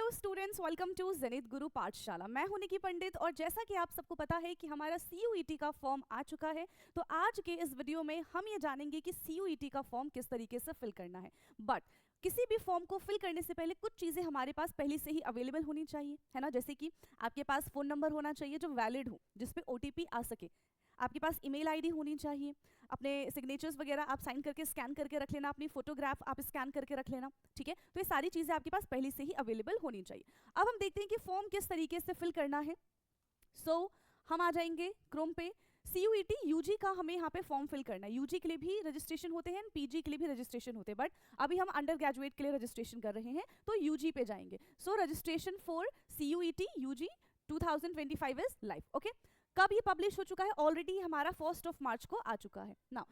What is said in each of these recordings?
Hello students, welcome to Zenith Guru Pathshala. मैं हूं निकी पंडित और जैसा कि आप सबको पता है कि हमारा CUET का फॉर्म आ चुका है, तो आज के इस वीडियो में हम ये जानेंगे कि CUET का फॉर्म किस तरीके से फिल करना है। बट किसी भी फॉर्म को फिल करने से पहले कुछ चीज़ें हमारे पास पहले से ही अवेलेबल होनी चाहिए, है ना। जैसे कि आपके पास फ़ोन नंबर होना चाहिए जो वैलिड हो, जिस पे OTP आ सके। आपके पास ईमेल आईडी होनी चाहिए, अपने सिग्नेचर्स वगैरह आप साइन करके स्कैन करके रख लेना, अपनी फोटोग्राफ आप स्कैन करके रख लेना, ठीक है। तो ये सारी चीज़ें आपके पास पहले से ही अवेलेबल होनी चाहिए। अब हम देखते हैं कि फॉर्म किस तरीके से फिल करना है। हम आ जाएंगे क्रोम पे। CUET UG का हमें यहाँ पे फॉर्म फिल करना है। UG के लिए भी रजिस्ट्रेशन होते हैं, PG के लिए भी रजिस्ट्रेशन होते हैं, बट अभी हम अंडर ग्रेजुएट के लिए रजिस्ट्रेशन कर रहे हैं, तो UG पे जाएंगे। Registration for CUET UG 2025 is live. Okay, कब ये पब्लिश हो चुका है? ऑलरेडी हमारा 1 मार्च को आ चुका है ना।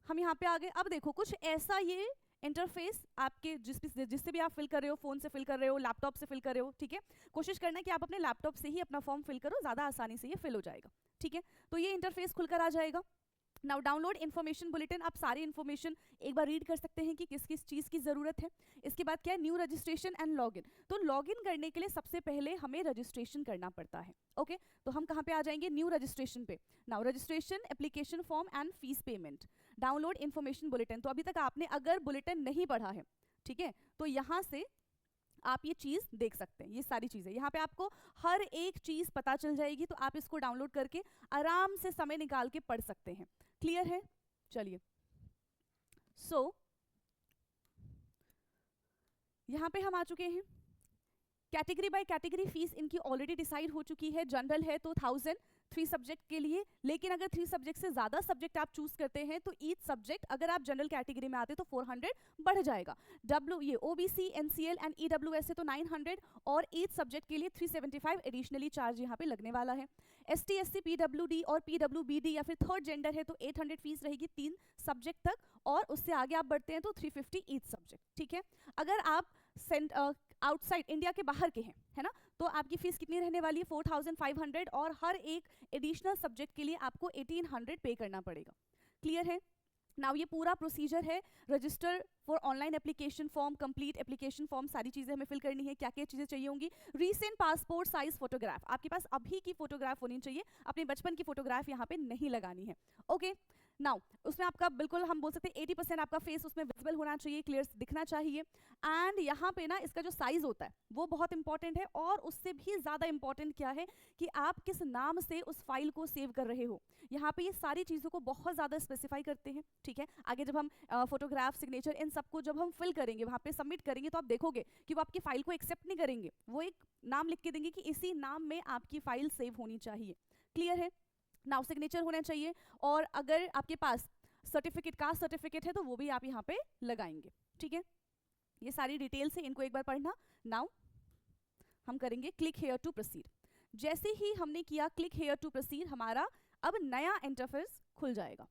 हम यहाँ पे आ गए। अब देखो कुछ ऐसा ये इंटरफेस आपके जिससे भी आप फिल कर रहे हो, फोन से फिल कर रहे हो, लैपटॉप से फिल कर रहे हो, ठीक है। कोशिश करना है कि आप अपने लैपटॉप से ही अपना फॉर्म फिल करो, ज़्यादा आसानी से ये फिल हो जाएगा, ठीक है। तो ये इंटरफेस खुलकर आ जाएगा। नाउ डाउनलोड इन्फॉर्मेशन बुलेटिन, आप सारी इन्फॉर्मेशन एक बार रीड कर सकते हैं कि किस किस चीज़ की ज़रूरत है। इसके बाद क्या है? New registration and login. तो लॉगिन करने के लिए सबसे पहले हमें रजिस्ट्रेशन करना पड़ता है। ओके, तो हम कहाँ पे आ जाएंगे? न्यू रजिस्ट्रेशन पे। Now registration, application form and fees payment, download information bulletin. तो अभी तक आपने अगर बुलेटिन नहीं पढ़ा है, ठीक है, तो यहाँ से आप ये चीज़ देख सकते हैं। ये सारी चीज़ें यहाँ पे आपको हर एक चीज़ पता चल जाएगी, तो आप इसको डाउनलोड करके आराम से समय निकाल के पढ़ सकते हैं। क्लियर है? चलिए, यहाँ पे हम आ चुके हैं। कैटेगरी बाय कैटेगरी फीस इनकी ऑलरेडी डिसाइड हो चुकी है। जनरल है तो 1000 3 सब्जेक्ट के लिए, लेकिन अगर 3 सब्जेक्ट से ज़्यादा सब्जेक्ट आप चूज करते हैं तो ईच सब्जेक्ट, अगर आप जनरल कैटेगरी में आते तो 400 बढ़ जाएगा। ये OBC NCL एंड EWS है तो 900, और ईच सब्जेक्ट के लिए 375 एडिशनली चार्ज यहाँ पे लगने वाला है। ST SC PWD और PWBD या फिर थर्ड जेंडर है तो 800 फीस रहेगी 3 सब्जेक्ट तक, और उससे आगे आप बढ़ते हैं तो 350 ईच सब्जेक्ट, ठीक है। अगर आप आउटसाइड इंडिया के बाहर के हैं, है ना, तो आपकी फीस कितनी रहने वाली है? 4500, और हर एक एडिशनल सब्जेक्ट के लिए आपको 1800 पे करना पड़ेगा। क्लियर है? नाउ ये पूरा प्रोसीजर है। Register for online application form, complete application form, सारी चीजें हमें फिल करनी है। क्या क्या चीजें चाहिए होंगी? रीसेंट पासपोर्ट साइज फोटोग्राफ, आपके पास अभी की फोटोग्राफ होनी चाहिए, अपने बचपन की फोटोग्राफ यहाँ पे नहीं लगानी है। ओके, नाउ उसमें आपका बिल्कुल हम बोल सकते हैं 80% आपका फेस उसमें विजिबल होना चाहिए, क्लियर दिखना चाहिए। एंड यहाँ पे ना इसका जो साइज होता है वो बहुत इंपॉर्टेंट है, और उससे भी ज्यादा इंपॉर्टेंट क्या है कि आप किस नाम से उस फाइल को सेव कर रहे हो। यहाँ पे ये सारी चीजों को बहुत ज्यादा स्पेसिफाई करते हैं, ठीक है। आगे जब हम फोटोग्राफ, सिग्नेचर, इन सबको जब हम फिल करेंगे, वहां पे सबमिट करेंगे, तो आप देखोगे कि वो आपकी फाइल को एक्सेप्ट नहीं करेंगे, वो एक नाम लिख के देंगे कि इसी नाम में आपकी फाइल सेव होनी चाहिए। क्लियर है? नाउ सिग्नेचर होना चाहिए, और अगर आपके पास सर्टिफिकेट, कास्ट सर्टिफिकेट है तो वो भी आप यहाँ पे लगाएंगे, ठीक है। ये सारी डिटेल्स है, इनको एक बार पढ़ना। नाउ हम करेंगे क्लिक हेयर टू प्रोसीड। जैसे ही हमने किया क्लिक हेयर टू प्रोसीड, हमारा अब नया इंटरफेस खुल जाएगा।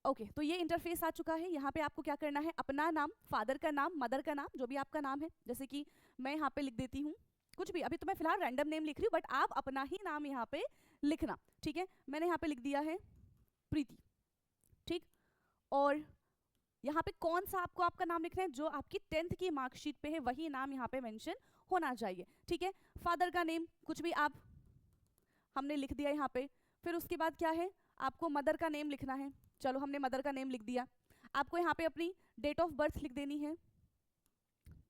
ओके, तो ये इंटरफेस आ चुका है। यहाँ पे आपको क्या करना है? अपना नाम, फादर का नाम, मदर का नाम, जो भी आपका नाम है, जैसे कि मैं यहाँ पे लिख देती हूँ कुछ भी, अभी तो मैं फिलहाल रैंडम नेम लिख रही हूँ, बट आप अपना ही नाम यहाँ पे लिखना, ठीक है। मैंने यहाँ पे लिख दिया है प्रीति, ठीक। और यहाँ पे कौन सा आपको आपका नाम लिखना है? जो आपकी 10th की मार्कशीट पे है वही नाम यहाँ पे मेंशन होना चाहिए, ठीक है। फादर का नेम कुछ भी आप, हमने लिख दिया यहाँ पे। फिर उसके बाद क्या है? आपको मदर का नेम लिखना है। चलो, हमने मदर का नेम लिख दिया। आपको यहाँ पे अपनी डेट ऑफ बर्थ लिख देनी है।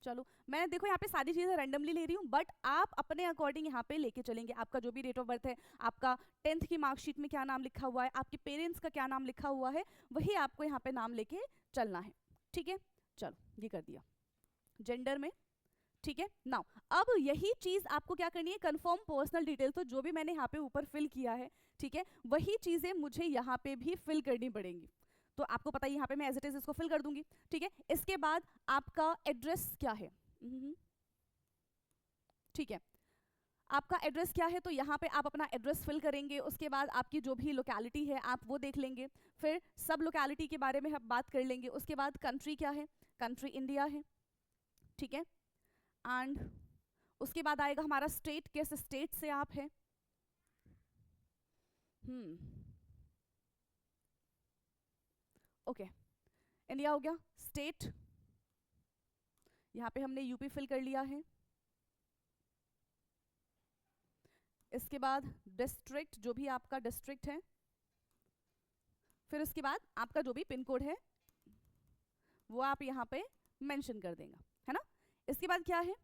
चलो, मैं देखो यहाँ पे सारी चीजें रैंडमली ले रही हूँ, बट आप अपने अकॉर्डिंग यहाँ पे लेके चलेंगे। आपका जो भी डेट ऑफ बर्थ है, आपका 10th की मार्कशीट में क्या नाम लिखा हुआ है, आपके पेरेंट्स का क्या नाम लिखा हुआ है, वही आपको यहाँ पे नाम लेके चलना है, ठीक है। चलो, ये कर दिया जेंडर में, ठीक है। नाउ अब यही चीज आपको क्या करनी है? Confirm personal detail. तो जो भी मैंने यहाँ पे ऊपर फिल किया है, ठीक है, वही चीजें मुझे यहाँ पे भी फिल करनी पड़ेंगी। तो आपको पता है यहाँ पे मैं एज इट इज इसको फिल कर दूंगी, ठीक है। इसके बाद आपका एड्रेस क्या है? ठीक है, आपका एड्रेस क्या है? तो यहाँ पे आप अपना एड्रेस फिल करेंगे। उसके बाद आपकी जो भी लोकेलिटी है आप वो देख लेंगे। फिर सब लोकेलिटी के बारे में हम बात कर लेंगे। उसके बाद कंट्री क्या है? कंट्री इंडिया है, ठीक है। एंड उसके बाद आएगा हमारा स्टेट, किस स्टेट से आप हैं। ओके, इंडिया हो गया। स्टेट, यहाँ पे हमने यूपी फिल कर लिया है। इसके बाद डिस्ट्रिक्ट, जो भी आपका डिस्ट्रिक्ट है, फिर उसके बाद आपका जो भी पिन कोड है वो आप यहाँ पे मेंशन कर देंगे, है ना। इसके बाद क्या है,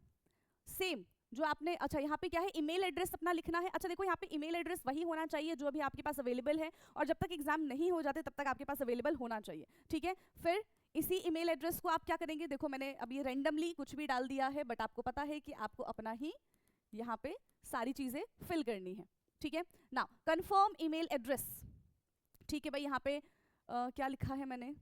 सेम जो आपने, अच्छा यहाँ पे क्या है, ईमेल एड्रेस अपना लिखना है। अच्छा देखो यहाँ पे ईमेल एड्रेस वही होना चाहिए जो अभी आपके पास अवेलेबल है, और जब तक एग्जाम नहीं हो जाते तब तक आपके पास अवेलेबल होना चाहिए, ठीक है। फिर इसी ईमेल एड्रेस को आप क्या करेंगे, देखो मैंने अभी रैंडमली कुछ भी डाल दिया है, बट आपको पता है कि आपको अपना ही यहाँ पे सारी चीजें फिल करनी है, ठीक है। नाउ कंफर्म ईमेल एड्रेस, ठीक है भाई, यहाँ पे क्या लिखा है मैंने,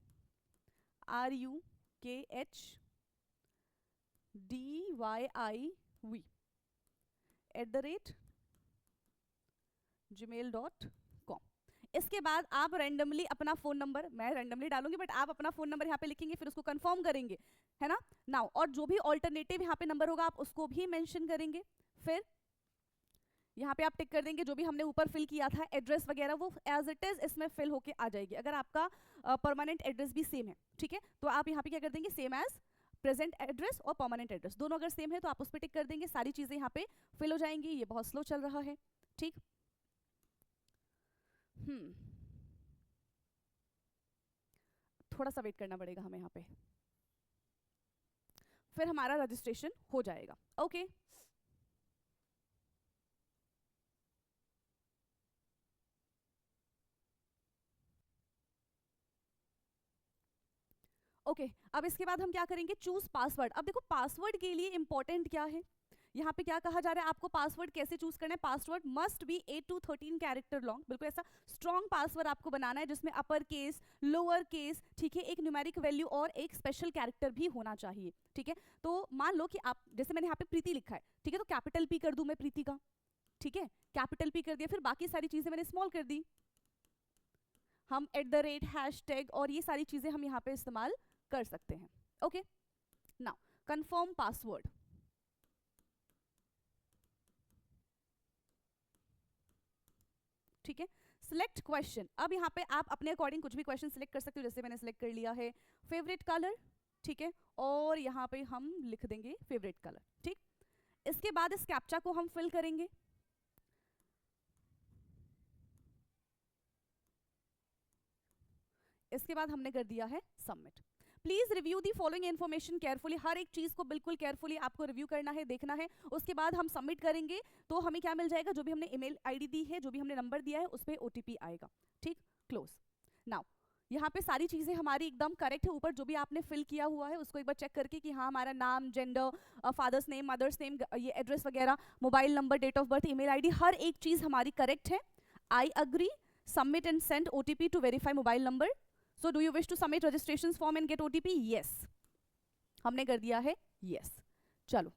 RUKHDYIV@gmail.com। इसके बाद आप रैंडमली अपना फोन नंबर, मैं रैंडमली डालूंगी बट आप अपना फोन नंबर यहाँ पे लिखेंगे, फिर उसको कंफर्म करेंगे, है ना। नाउ और जो भी ऑल्टरनेटिव यहाँ पे नंबर होगा आप उसको भी मेंशन करेंगे। फिर यहाँ पे आप टिक कर देंगे जो भी हमने ऊपर फिल किया था एड्रेस वगैरह, वो एज इट इज इसमें फिल होके आ जाएगी। अगर आपका परमानेंट एड्रेस भी सेम है, ठीक है, तो आप यहाँ पे क्या कर देंगे, सेम एज प्रेजेंट एड्रेस और परमानेंट एड्रेस दोनों अगर सेम है तो आप उस पर टिक कर देंगे, सारी चीजें यहाँ पे फिल हो जाएंगी। ये बहुत स्लो चल रहा है, ठीक। थोड़ा सा वेट करना पड़ेगा हमें यहाँ पे, फिर हमारा रजिस्ट्रेशन हो जाएगा। ओके ओके अब इसके बाद हम क्या करेंगे, चूज पासवर्ड। अब देखो पासवर्ड के लिए इंपॉर्टेंट क्या है, यहाँ पे क्या कहा जा रहा है, आपको पासवर्ड कैसे चूज करना है, password must be 8 to 13 character long, बिल्कुल ऐसा स्ट्रॉन्ग पासवर्ड आपको बनाना है जिसमें अपर केस, लोअर केस, ठीक है, एक न्यूमेरिक वैल्यू और एक स्पेशल कैरेक्टर भी होना चाहिए, ठीक है। तो मान लो कि आप, जैसे मैंने यहाँ पे प्रीति लिखा है, ठीक है, तो कैपिटल पी कर दूं मैं प्रीति का, ठीक है, कैपिटल पी कर दिया, फिर बाकी सारी चीजें मैंने स्मॉल कर दी, हम @ हैशटैग और ये सारी चीजें हम यहाँ पे इस्तेमाल कर सकते हैं। ओके नाउ कंफर्म पासवर्ड, ठीक है। सिलेक्ट क्वेश्चन, अब यहाँ पे आप अपने अकॉर्डिंग कुछ भी क्वेश्चन सिलेक्ट कर सकते हो, जैसे मैंने सिलेक्ट कर लिया है फेवरेट कलर, ठीक है, और यहाँ पे हम लिख देंगे फेवरेट कलर, ठीक। इसके बाद इस कैप्चा को हम फिल करेंगे, इसके बाद हमने कर दिया है submit. Please review the following information carefully, हर एक चीज को बिल्कुल केयरफुली आपको रिव्यू करना है, देखना है। उसके बाद हम सबमिट करेंगे तो हमें क्या मिल जाएगा, जो भी हमने ईमेल आईडी दी है, जो भी हमने नंबर दिया है, उस पर OTP आएगा, ठीक। क्लोज। नाउ यहाँ पे सारी चीजें हमारी एकदम करेक्ट है, ऊपर जो भी आपने फिल किया हुआ है उसको एक बार चेक करके कि हाँ हमारा नाम, gender, father's name, mother's name, ये एड्रेस वगैरह, mobile number, date of birth, email ID, हर एक चीज हमारी करेक्ट है। I agree, submit and send OTP to verify mobile number. So do you wish to submit registration form and get OTP? Yes. हमने कर दिया है yes. चलो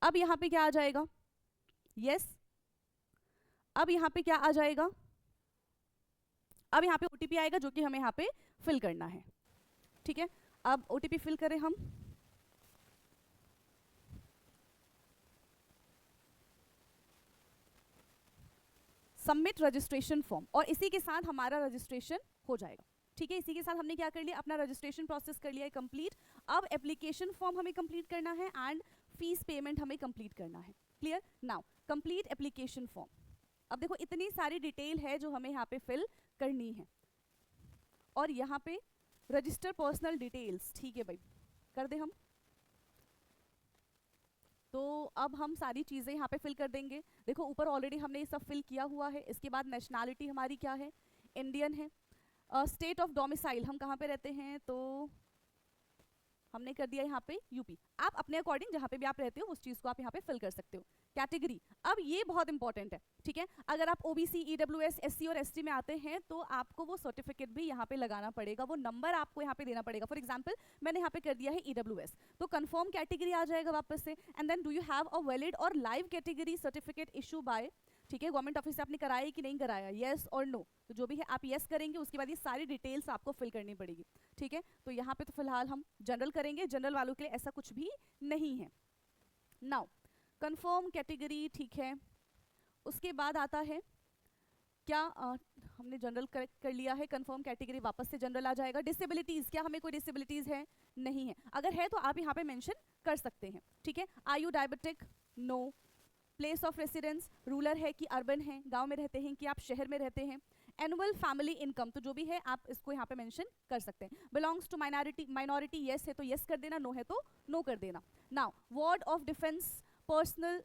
अब यहाँ पे क्या आ जाएगा, yes. अब यहाँ पे क्या आ जाएगा, अब यहाँ पे OTP आएगा जो कि हमें यहाँ पे फिल करना है, ठीक है। अब OTP फिल करें हम, सबमिट रजिस्ट्रेशन फॉर्म, और इसी के साथ हमारा रजिस्ट्रेशन हो जाएगा, ठीक है। इसी के साथ हमने क्या कर लिया, अपना रजिस्ट्रेशन प्रोसेस कर लिया है कंप्लीट। अब एप्लीकेशन फॉर्म हमें कंप्लीट करना है एंड फीस पेमेंट हमें कंप्लीट करना है। Clear. Now complete application form. अब देखो इतनी सारी डिटेल है जो हमें यहाँ पे फिल करनी है, और यहाँ पे रजिस्टर पर्सनल डिटेल्स, ठीक है भाई, कर दे हम। तो अब हम सारी चीज़ें यहाँ पे फिल कर देंगे। देखो ऊपर ऑलरेडी हमने ये सब फिल किया हुआ है। इसके बाद नेशनैलिटी हमारी क्या है, इंडियन है। स्टेट ऑफ डोमिसाइल हम कहाँ पे रहते हैं, तो हमने कर दिया यहाँ पे यूपी। आप अपने अकॉर्डिंग जहाँ पे भी आप रहते हो उस चीज़ को आप यहाँ पे फिल कर सकते हो। कैटेगरी, अब ये बहुत इंपॉर्टेंट है, ठीक है। अगर आप OBC, EWS, SC और ST में आते हैं तो आपको वो सर्टिफिकेट भी यहाँ पे लगाना पड़ेगा, वो नंबर आपको यहाँ पे देना पड़ेगा। फॉर एग्जाम्पल मैंने यहाँ पे कर दिया है EWS, तो कंफर्म कैटेगरी आ जाएगा वापस से। And then do you have a valid और live category certificate issue by, ठीक है, गवर्नमेंट ऑफिस से आपने कराया कि नहीं कराया, येस और नो, तो जो भी है आप येस करेंगे। उसके बाद ये सारी डिटेल्स आपको फिल करनी पड़ेगी, ठीक है। तो यहाँ पे तो फिलहाल हम जनरल करेंगे, जनरल वालों के लिए ऐसा कुछ भी नहीं है। नाउ कंफर्म कैटेगरी, ठीक है। उसके बाद आता है क्या, हमने जनरल करेक्ट कर लिया है, कंफर्म कैटेगरी वापस से जनरल आ जाएगा। डिसेबिलिटीज, क्या हमें कोई डिसेबिलिटीज है, नहीं है। अगर है तो आप यहाँ पे मेंशन कर सकते हैं, ठीक है। Are you diabetic, no. Place of residence, rural है कि अर्बन है, गांव में रहते हैं कि आप शहर में रहते हैं। एनुअल फैमिली इनकम, तो जो भी है आप इसको यहाँ पे मेंशन कर सकते हैं। बिलोंग्स टू माइनॉरिटी, यस है तो यस कर देना, नो है तो नो कर देना। Now ward of defence personnel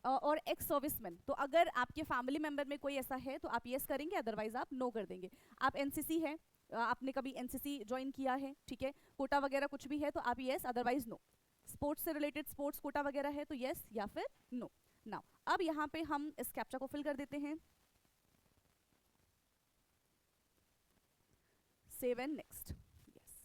और एक्स सर्विसमैन, तो अगर आपके फैमिली मेंबर में कोई ऐसा है तो आप यस करेंगे, अदरवाइज आप नो कर देंगे। आप एनसीसी है, आपने कभी एनसीसी ज्वाइन किया है, ठीक है, कोटा वगैरह कुछ भी है तो आप यस, अदरवाइज नो। स्पोर्ट्स से रिलेटेड स्पोर्ट्स कोटा वगैरह है तो यस या फिर नो। नाउ अब यहाँ पे हम इस कैप्चा को फिल कर देते हैं, save and next, yes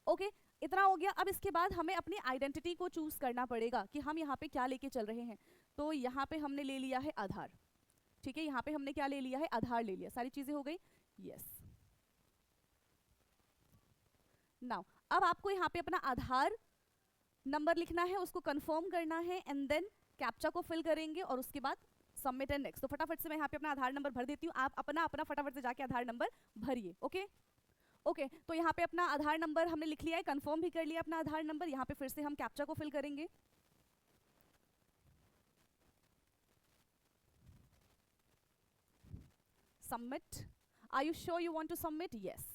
okay, इतना हो गया। अब इसके बाद हमें अपनी आइडेंटिटी को चूज करना पड़ेगा कि हम यहाँ पे क्या लेके चल रहे हैं। तो यहाँ पे हमने ले लिया है आधार, ठीक है, यहाँ पे हमने क्या ले लिया है, आधार ले लिया, सारी चीजें हो गई, यस। नाउ अब आपको यहाँ पे अपना आधार नंबर लिखना है, उसको कंफर्म करना है एंड देन कैप्चा को फिल करेंगे और उसके बाद सबमिट एंड नेक्स्ट। तो फटाफट से मैं यहाँ पे अपना आधार नंबर भर देती हूँ, आप अपना फटाफट से जाके आधार नंबर भरिए। ओके ओके, तो यहाँ पे अपना आधार नंबर हमने लिख लिया है, कंफर्म भी कर लिया अपना आधार नंबर। यहाँ पे फिर से हम कैप्चा को फिल करेंगे, submit. Are you sure you want to submit? Yes,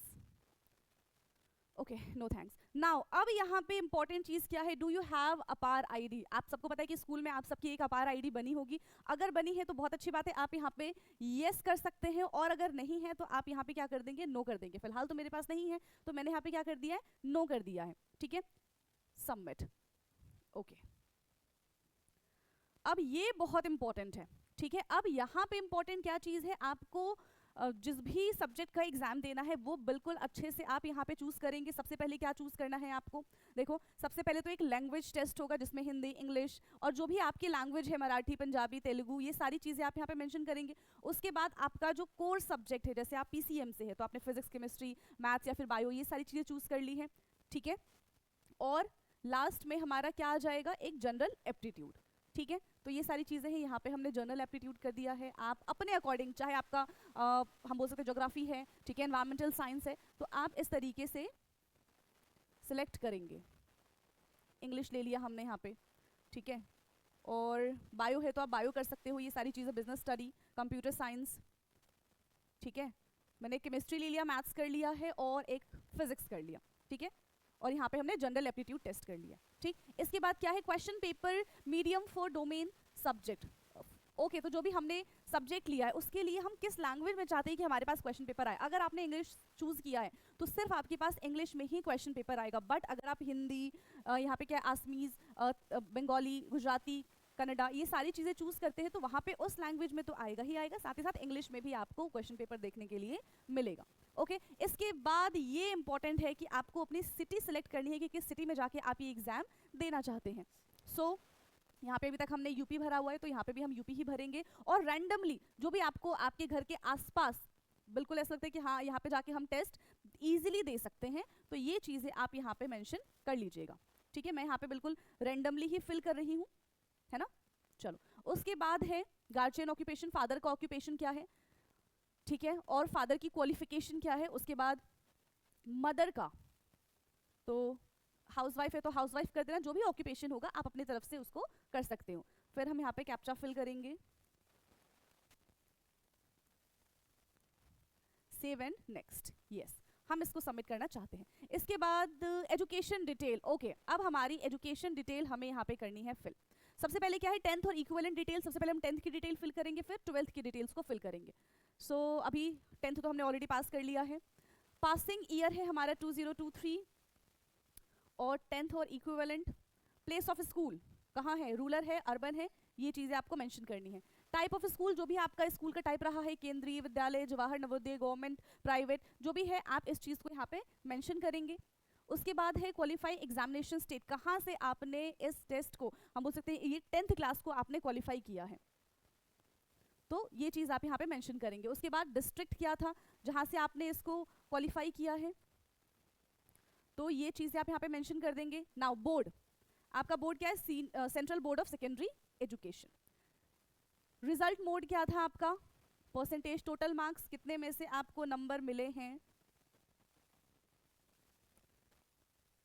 okay, no thanks. Now अब यहाँ पे इंपॉर्टेंट चीज क्या है, do you have APAAR ID. आप सबको पता है कि स्कूल में आप सबकी एक अपार आईडी बनी होगी, अगर बनी है तो बहुत अच्छी बात है, आप यहाँ पे यस कर सकते हैं, और अगर नहीं है तो आप यहाँ पे क्या कर देंगे, नो कर देंगे। फिलहाल तो मेरे पास नहीं है तो मैंने यहाँ पे क्या कर दिया है, नो कर दिया है, ठीक है, सबमिट। ओके, अब ये बहुत इंपॉर्टेंट है, ठीक है। अब यहाँ पे इंपॉर्टेंट क्या चीज है, आपको जिस भी सब्जेक्ट का एग्जाम देना है वो बिल्कुल अच्छे से आप यहाँ पे चूज करेंगे। सबसे पहले क्या चूज करना है आपको, देखो सबसे पहले तो एक लैंग्वेज टेस्ट होगा जिसमें हिंदी, इंग्लिश और जो भी आपकी लैंग्वेज है, मराठी, पंजाबी, तेलुगु, ये सारी चीजें आप यहाँ पे मेंशन करेंगे। उसके बाद आपका जो कोर सब्जेक्ट है, जैसे आप पीसीएम से है तो आपने फिजिक्स, केमिस्ट्री, मैथ्स या फिर बायो, ये सारी चीजें चूज कर ली है, ठीक है। और लास्ट में हमारा क्या आ जाएगा, एक जनरल एप्टीट्यूड, ठीक है। तो ये सारी चीजें हैं, यहाँ पे हमने जनरल एप्टीट्यूड कर दिया है। आप अपने अकॉर्डिंग, चाहे आपका हम बोल सकते हैं ज्योग्राफी है, ठीक है, एनवायरमेंटल साइंस है, तो आप इस तरीके से सिलेक्ट करेंगे। इंग्लिश ले लिया हमने यहाँ पे, ठीक है, और बायो है तो आप बायो कर सकते हो, ये सारी चीजें, बिजनेस स्टडी, कंप्यूटर साइंस, ठीक है। मैंने केमिस्ट्री ले लिया, मैथ्स कर लिया है और एक फिजिक्स कर लिया, ठीक है। और यहाँ पे हमने जनरल एप्टीट्यूड टेस्ट कर लिया, ठीक। इसके बाद क्या है, question paper medium for domain subject. Okay, तो जो भी हमने सब्जेक्ट लिया है उसके लिए हम किस लैंग्वेज में चाहते हैं कि हमारे पास क्वेश्चन पेपर आए। अगर आपने इंग्लिश चूज किया है तो सिर्फ आपके पास इंग्लिश में ही क्वेश्चन पेपर आएगा, बट अगर आप हिंदी, यहाँ पे क्या है, आसमीज, बंगाली, गुजराती, कन्नडा, ये सारी चीज़ें चूज करते हैं तो वहाँ पे उस लैंग्वेज में तो आएगा ही आएगा, साथ ही साथ इंग्लिश में भी आपको क्वेश्चन पेपर देखने के लिए मिलेगा। ओके, इसके बाद ये इंपॉर्टेंट है कि आपको अपनी सिटी सिलेक्ट करनी है कि किस सिटी में जाके आप ये एग्जाम देना चाहते हैं। सो यहाँ पे अभी तक हमने यूपी भरा हुआ है तो यहाँ पे भी हम यूपी ही भरेंगे, और रैंडमली जो भी आपको आपके घर के आसपास बिल्कुल ऐसा लगता है कि हाँ यहाँ पे जाके हम टेस्ट ईजिली दे सकते हैं, तो ये चीज़ें आप यहाँ पे मेंशन कर लीजिएगा, ठीक है। मैं यहाँ पे बिल्कुल रैंडमली ही फिल कर रही हूँ, है ना। चलो, उसके बाद है गार्जियन ऑक्यूपेशन, फादर का ऑक्यूपेशन क्या है, ठीक है, और फादर की क्वालिफिकेशन क्या है। उसके बाद मदर का, तो हाउसवाइफ है तो हाउसवाइफ कर देना, जो भी ऑक्यूपेशन होगा आप अपनी तरफ से उसको कर सकते हो। फिर हम यहाँ पे कैप्चा फिल करेंगे, सेव एंड नेक्स्ट, यस, हम इसको सबमिट करना चाहते हैं। इसके बाद एजुकेशन डिटेल, ओके, अब हमारी एजुकेशन डिटेल हमें यहाँ पे करनी है फिल। सबसे पहले क्या है, 10th और इक्विवेलेंट डिटेल। सबसे पहले हम 10th की डिटेल फिल करेंगे, फिर 12th की डिटेल्स को फिल करेंगे। सो अभी 10th तो हमने ऑलरेडी पास कर लिया है, पासिंग ईयर है हमारा 2023, और 10th और इक्विवेलेंट। प्लेस ऑफ स्कूल कहाँ है, रूरल है, अर्बन है, ये चीज़ें आपको मेंशन करनी है। टाइप ऑफ स्कूल, जो भी आपका स्कूल का टाइप रहा है, केंद्रीय विद्यालय, जवाहर नवोदय, गवर्नमेंट, प्राइवेट, जो भी है आप इस चीज़ को यहाँ पे मेंशन करेंगे। उसके बाद है क्वालिफाई एग्जामिनेशन स्टेट, कहाँ से आपने इस टेस्ट को, हम बोल सकते हैं ये 10th क्लास को आपने क्वालिफाई किया है, तो ये चीज़ आप यहाँ पे मेंशन करेंगे। उसके बाद डिस्ट्रिक्ट क्या था जहाँ से आपने इसको क्वालिफाई किया है, तो ये चीज़ें आप यहाँ पे मेंशन कर देंगे। नाउ बोर्ड, आपका बोर्ड क्या है, central board of secondary education. Result mode क्या था आपका, परसेंटेज, टोटल मार्क्स, कितने में से आपको नंबर मिले हैं,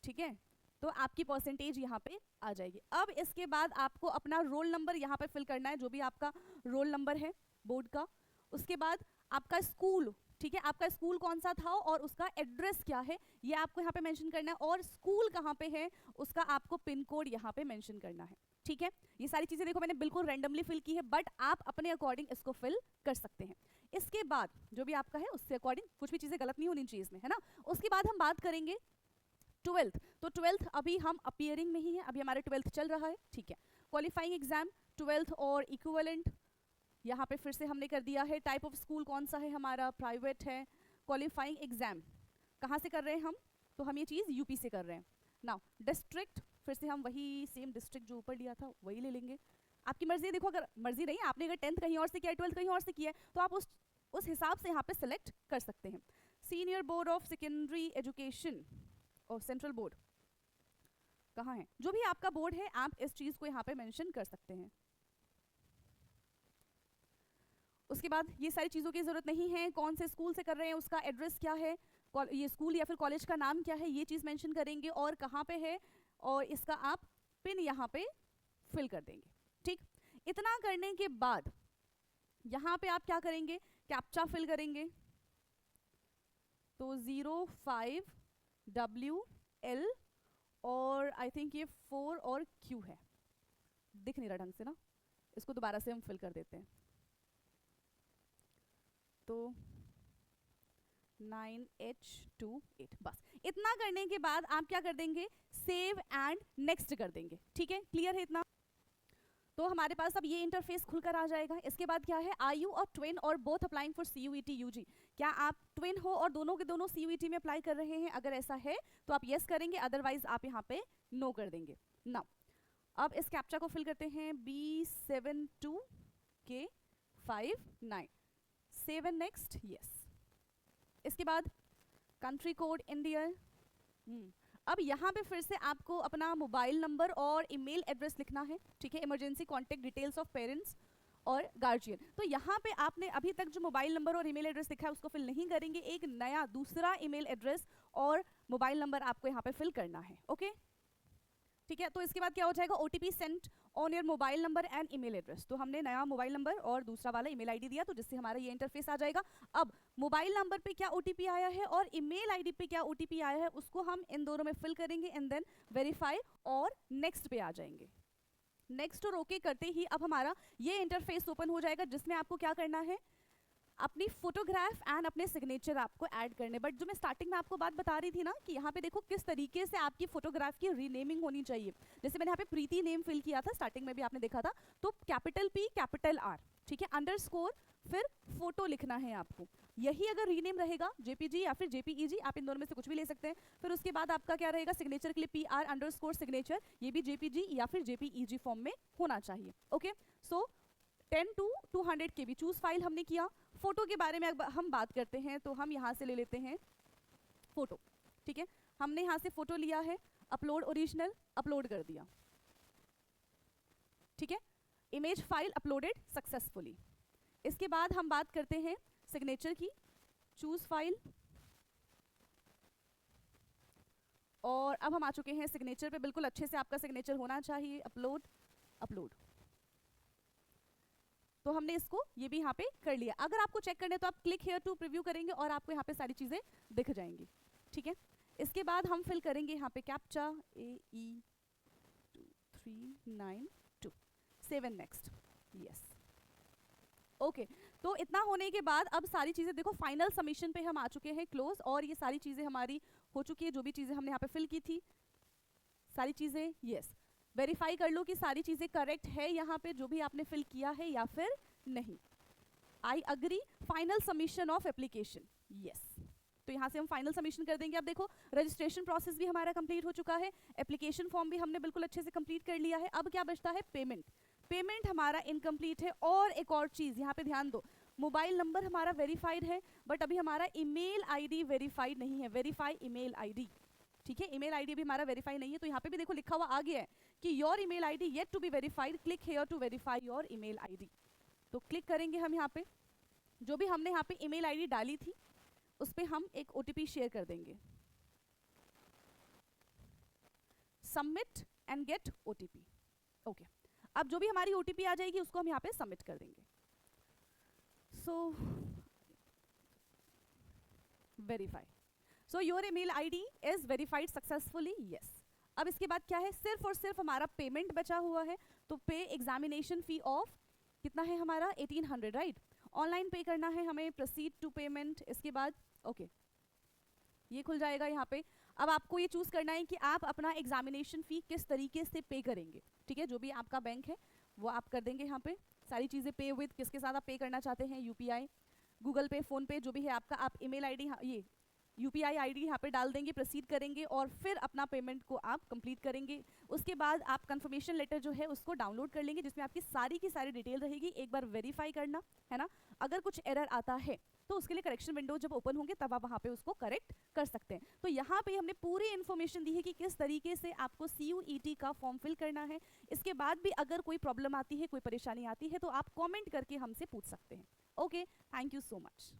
ठीक है। तो आपकी परसेंटेज यहाँ पे आ जाएगी। अब इसके बाद आपको अपना रोल नंबर यहाँ पे फिल करना है, जो भी आपका रोल नंबर है बोर्ड का। उसके बाद आपका स्कूल, ठीक है, आपका स्कूल कौन सा था और उसका एड्रेस क्या है ये आपको यहाँ पे मेंशन करना है, और स्कूल कहाँ पे है उसका आपको पिन कोड यहाँ पे मेंशन करना है, ठीक है। ये सारी चीजें देखो मैंने बिल्कुल रैंडमली फिल की है, बट आप अपने अकॉर्डिंग इसको फिल कर सकते हैं। इसके बाद जो भी आपका है उससे अकॉर्डिंग कुछ भी चीजें गलत नहीं होनी चाहिए इसमें, है ना। उसके बाद हम बात करेंगे 12th। तो 12th अभी हम अपियरिंग में ही है, अभी हमारे 12th चल रहा है, ठीक है। क्वालिफाइंग एग्जाम 12th और इक्विवेलेंट यहाँ पे फिर से हमने कर दिया है। टाइप ऑफ स्कूल कौन सा है हमारा, प्राइवेट है। क्वालिफाइंग एग्जाम कहाँ से कर रहे हैं हम, तो हम ये चीज़ यूपी से कर रहे हैं। नाउ डिस्ट्रिक्ट फिर से हम वही सेम डिस्ट्रिक्ट जो ऊपर लिया था वही ले लेंगे। आपकी मर्जी, देखो अगर मर्जी नहीं आपने अगर 10th कहीं और से किया है 12th कहीं और से किया है तो आप उस हिसाब से यहाँ पे सिलेक्ट कर सकते हैं। Senior board of secondary education और सेंट्रल बोर्ड कहाँ है, जो भी आपका बोर्ड है आप इस चीज़ को यहाँ पे मेंशन कर सकते हैं। उसके बाद ये सारी चीज़ों की ज़रूरत नहीं है, कौन से स्कूल से कर रहे हैं उसका एड्रेस क्या है, ये स्कूल या फिर कॉलेज का नाम क्या है ये चीज़ मेंशन करेंगे और कहाँ पे है, और इसका आप पिन यहाँ पे फिल कर देंगे, ठीक। इतना करने के बाद यहाँ पे आप क्या करेंगे, कैप्चा फिल करेंगे। तो 05WL और आई थिंक ये 4 और Q है, दिख नहीं रहा ढंग से ना, इसको दोबारा से हम फिल कर देते हैं। तो 9H28 बस। इतना करने के बाद आप क्या कर देंगे, सेव एंड नेक्स्ट कर देंगे, ठीक है। क्लियर है इतना। तो हमारे पास अब ये इंटरफेस खुलकर आ जाएगा। इसके बाद क्या है, आर यू और ट्विन और both applying for CUET UG, क्या आप ट्विन हो और दोनों के दोनों CUET में अप्लाई कर रहे हैं, अगर ऐसा है तो आप यस करेंगे, अदरवाइज आप यहाँ पे नो कर देंगे। नाउ अब इस कैप्चा को फिल करते हैं, B72K59, save and next, yes. इसके बाद कंट्री कोड इंडिया। अब यहाँ पे फिर से आपको अपना मोबाइल नंबर और ईमेल एड्रेस लिखना है, ठीक है। Emergency contact details of parents और गार्जियन। तो यहाँ पे आपने अभी तक जो मोबाइल नंबर और ईमेल एड्रेस लिखा है उसको फिल नहीं करेंगे, एक नया दूसरा ईमेल एड्रेस और मोबाइल नंबर आपको यहाँ पे फिल करना है, ओके, ठीक है। तो इसके बाद क्या हो जाएगा, OTP Saint on your mobile number and email address. तो हमने नया मोबाइल नंबर और दूसरा वाला ईमेल आईडी दिया, तो जिससे हमारा ये इंटरफेस आ जाएगा। अब मोबाइल नंबर पे क्या OTP आया है और ईमेल आईडी पे क्या OTP आया है उसको हम इन दोनों में फिल करेंगे एंड देन वेरीफाई और नेक्स्ट पे आ जाएंगे। नेक्स्ट और ओके करते ही अब हमारा ये इंटरफेस ओपन हो जाएगा, जिसमें आपको क्या करना है, अपनी फोटोग्राफ एंड अपने सिग्नेचर आपको ऐड करने। बट जो मैं स्टार्टिंग में आपको बात बता रही थी ना कि यहाँ पे देखो किस तरीके से आपकी फोटोग्राफ की रीनेमिंग होनी चाहिए। जैसे मैंने यहाँ पे प्रीति नेम फिल किया था, स्टार्टिंग में भी आपने देखा था, तो कैपिटल P कैपिटल R, ठीक है, अंडरस्कोर फिर फोटो लिखना है आपको। यही अगर रीनेम रहेगा JPG या फिर JPEG, आप इन दोनों में से कुछ भी ले सकते हैं। फिर उसके बाद आपका क्या रहेगा, सिग्नेचर के लिए PR_सिग्नेचर, ये भी JPG या फिर JPEG फॉर्म में होना चाहिए, okay. So 10 to 200 KB choose file हमने किया। फोटो के बारे में हम बात करते हैं, तो हम यहाँ से ले लेते हैं फोटो, ठीक है। हमने यहाँ से फोटो लिया है, अपलोड ओरिजिनल, अपलोड कर दिया, ठीक है। Image file uploaded successfully. इसके बाद हम बात करते हैं सिग्नेचर की, चूज फाइल, और अब हम आ चुके हैं सिग्नेचर पे। बिल्कुल अच्छे से आपका सिग्नेचर होना चाहिए, अपलोड अपलोड। तो हमने इसको ये भी यहाँ पे कर लिया। अगर आपको चेक करने तो आप क्लिक हियर टू प्रीव्यू करेंगे और आपको यहाँ पे सारी चीजें दिख जाएंगी, ठीक है। इसके बाद हम फिल करेंगे यहाँ पे captcha AE2392, save and next, yes, okay. तो इतना होने के बाद अब सारी चीजें देखो, फाइनल सबमिशन पे हम आ चुके हैं, क्लोज, और ये सारी चीजें हमारी हो चुकी है। जो भी चीजें हमने यहाँ पे फिल की थी सारी चीजें, यस। वेरीफाई कर लो कि सारी चीजें करेक्ट है यहाँ पे, जो भी आपने फिल किया है या फिर नहीं। I agree, final submission of application, yes. तो यहाँ से हम फाइनल सबमिशन कर देंगे। अब देखो रजिस्ट्रेशन प्रोसेस भी हमारा कंप्लीट हो चुका है, एप्लीकेशन फॉर्म भी हमने बिल्कुल अच्छे से कंप्लीट कर लिया है। अब क्या बचता है, पेमेंट। पेमेंट हमारा इनकम्प्लीट है। और एक और चीज़ यहाँ पे ध्यान दो, मोबाइल नंबर हमारा वेरीफाइड है बट अभी हमारा ईमेल आईडी वेरीफाइड नहीं है, वेरीफाई ईमेल आईडी, ठीक है। ईमेल आईडी भी हमारा वेरीफाई नहीं है, तो यहाँ पे भी देखो लिखा हुआ आ गया है कि your email ID yet to be verified, click here to verify your email ID. तो क्लिक करेंगे हम यहाँ पे, जो भी हमने यहाँ पे ईमेल आईडी डाली थी उस पर हम एक OTP शेयर कर देंगे। Submit and get OTP। Okay, अब जो भी हमारी OTP आ जाएगी उसको हम यहाँ पे सबमिट कर देंगे। So verify, so your email ID is verified successfully, yes. अब इसके बाद क्या है, सिर्फ और सिर्फ हमारा पेमेंट बचा हुआ है, तो पे एग्जामिनेशन फी ऑफ कितना है हमारा 1800, राइट। ऑनलाइन पे करना है हमें, प्रोसीड टू पेमेंट, इसके बाद ओके ये खुल जाएगा यहाँ पे। अब आपको ये चूज करना है कि आप अपना एग्जामिनेशन फी किस तरीके से पे करेंगे, ठीक है। जो भी आपका बैंक है वो आप कर देंगे यहाँ पे सारी चीजें पे विद, किसके साथ आप पे करना चाहते हैं, UPI, गूगल पे, फोन पे, जो भी है आपका, आप ईमेल ID ये UPI ID यहाँ पे डाल देंगे, प्रोसीड करेंगे और फिर अपना पेमेंट को आप कंप्लीट करेंगे। उसके बाद आप कंफर्मेशन लेटर जो है उसको डाउनलोड कर लेंगे, जिसमें आपकी सारी की सारी डिटेल रहेगी। एक बार वेरीफाई करना है ना, अगर कुछ एरर आता है तो उसके लिए करेक्शन विंडो जब ओपन होंगे तब आप वहाँ पे उसको करेक्ट कर सकते हैं। तो यहाँ पे हमने पूरी इन्फॉर्मेशन दी है कि किस तरीके से आपको CUET का फॉर्म फिल करना है। इसके बाद भी अगर कोई प्रॉब्लम आती है, कोई परेशानी आती है, तो आप कॉमेंट करके हमसे पूछ सकते हैं। Okay, thank you so much.